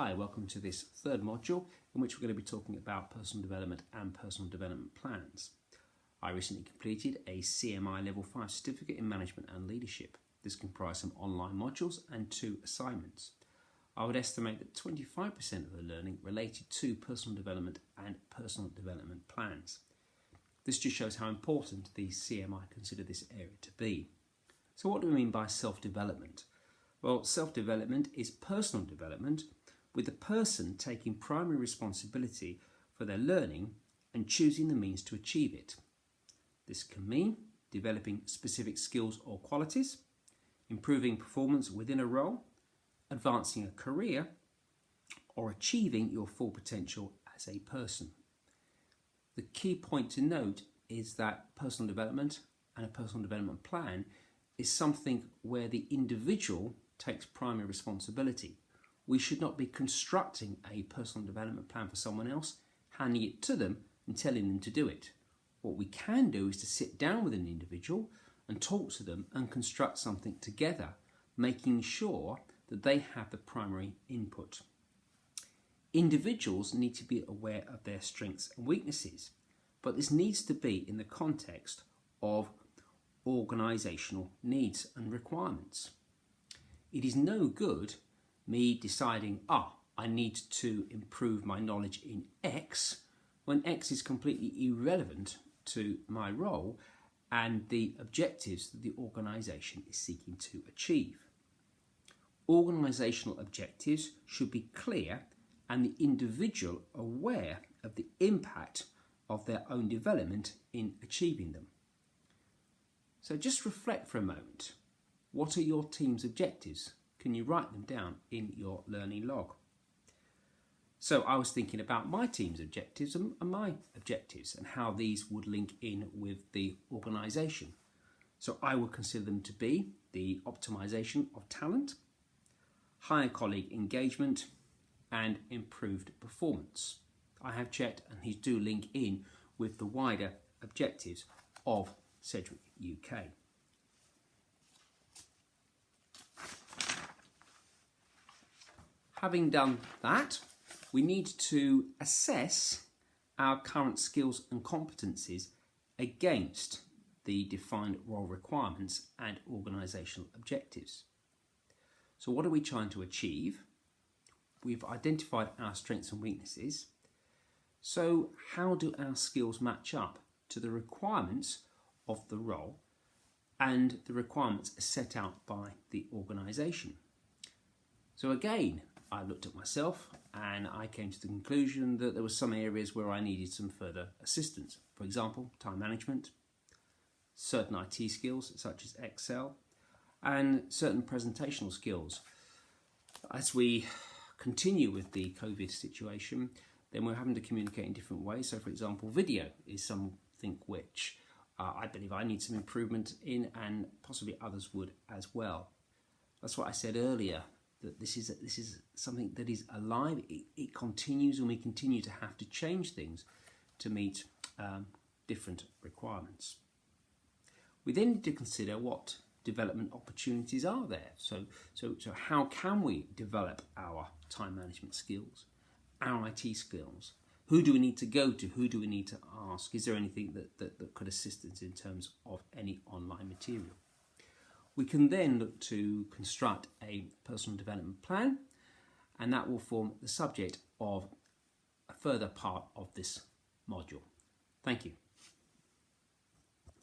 Hi, welcome to this third module in which we're going to be talking about personal development and personal development plans. I recently completed a CMI Level 5 Certificate in Management and Leadership. This comprised some online modules and 2 assignments. I would estimate that 25% of the learning related to personal development and personal development plans. This just shows how important the CMI consider this area to be. So what do we mean by self-development? Well, self-development is personal development with the person taking primary responsibility for their learning and choosing the means to achieve it. This can mean developing specific skills or qualities, improving performance within a role, advancing a career, or achieving your full potential as a person. The key point to note is that personal development and a personal development plan is something where the individual takes primary responsibility. We should not be constructing a personal development plan for someone else, handing it to them and telling them to do it. What we can do is to sit down with an individual and talk to them and construct something together, making sure that they have the primary input. Individuals need to be aware of their strengths and weaknesses, but this needs to be in the context of organisational needs and requirements. It is no good me deciding, I need to improve my knowledge in X, when X is completely irrelevant to my role and the objectives that the organisation is seeking to achieve. Organisational objectives should be clear and the individual aware of the impact of their own development in achieving them. So just reflect for a moment. What are your team's objectives? Can you write them down in your learning log? So I was thinking about my team's objectives and my objectives and how these would link in with the organisation. So I would consider them to be the optimisation of talent, higher colleague engagement, and improved performance. I have checked and these do link in with the wider objectives of Sedgwick UK. Having done that, we need to assess our current skills and competencies against the defined role requirements and organisational objectives. So what are we trying to achieve? We've identified our strengths and weaknesses. So how do our skills match up to the requirements of the role and the requirements set out by the organisation? So again, I looked at myself and I came to the conclusion that there were some areas where I needed some further assistance. For example, time management, certain IT skills such as Excel, and certain presentational skills. As we continue with the COVID situation, then we're having to communicate in different ways. So for example, video is something which I believe I need some improvement in, and possibly others would as well. That's what I said earlier, that this is something that is alive. It continues, and we continue to have to change things to meet different requirements. We then need to consider what development opportunities are there. So how can we develop our time management skills, our IT skills? Who do we need to go to? Who do we need to ask? Is there anything that could assist us in terms of any online material? We can then look to construct a personal development plan, and that will form the subject of a further part of this module. Thank you.